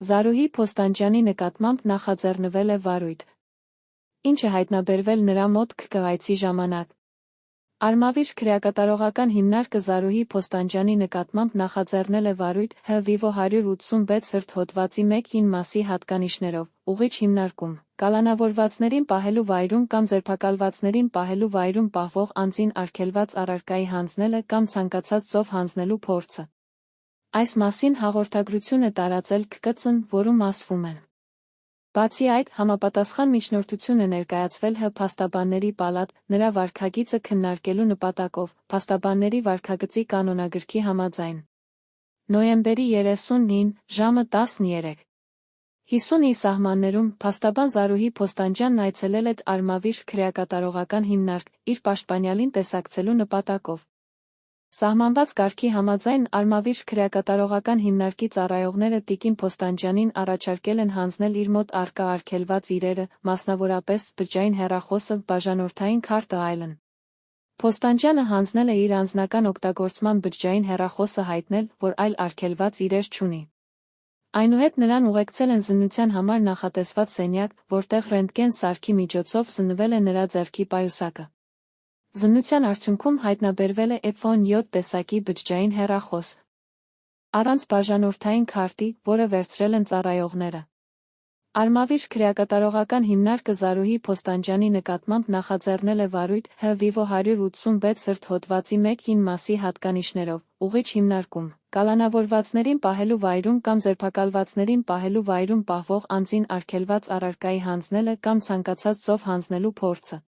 Զարուհի Փոստանջյանի նկատմամբ նախաձեռնվել է վարույթ, ինչը հայտնաբերվել նրա մոտ ՔԿ-այցի ժամանակ։ Արմավիր քրեակատարողական հիմնարկը Զարուհի Փոստանջյանի նկատմամբ նախաձեռնել է վարույթ Հ-Վիվո 186 հոդվածի 1-ին մասի հատկանիշներով, ուղիչ հիմնարկում, կալանավորվածներին պահելու վայրում կամ ձերբակալվածներին պահելու վայրում պահվող անձին արգելված առարկայի հանձնելը կամ ցանկացած ծով հանձնելու փորձը։ Այս մասին հաղորդագրություն է տարածել ՔԿՑ-ն, որում ասվում է. Բացի այդ, համապատասխան միջնորդություն է ներկայացվել ՀՀ Փաստաբանների պալատ, նրա վարքագիծը քննարկելու նպատակով, Փաստաբանների վարքագծի կանոնագրքի համաձայն։ Նոյեմբերի 30-ին, ժամը 13:50-ի սահմաններում, փաստաբան Զարուհի Փոստանջյանն այցելել է Արմավիր քրեակատարողական հիմնարկ, իր պաշտպանյալին տեսակցելու նպատակով։ Սահմանված կարգի համաձայն Արմավիր քրեակատարողական հիմնարկի ծառայողները տիկին Փոստանջյանին առաջարկել են հանձնել իր մոտ առկա արգելված իրերը, մասնավորապես բջջային հեռախոսը, բաժանորդային քարտը այլն։ Փոստանջյանը հանձնել է իր անձնական օգտագործման բջջային հեռախոսը, հայտնել, որ այլ արգելված իրեր չունի։ Այնուհետ նրան ուղեկցել են զննության համար նախատեսված սենյակ, որտեղ ռենտգեն սարքի միջոցով զննվել է նրա ձեռքի պայուսակը։ Զննության արդյունքում հայտնաբերվել է iPhone 7 տեսակի բջջային հեռախոս, առանց բաժանորդային քարտի, որը վերցրել են ծառայողները։ Արմավիր քրեակատարողական հիմնարկը Զարուհի Փոստանջյանի նկատմամբ նախաձեռնել է վարույթ Հ-Վիվո 186 հոդվածի 1-ին մասի հատկանիշներով, ուղիչ հիմնարկում, կալանավորվածներին պահելու վայրում կամ ձերբակալվածներին պահելու վայրում պահվող անձին արգելված առարկայի հանձնելը կամ ցանկացած ծով հանձնելու փորձը։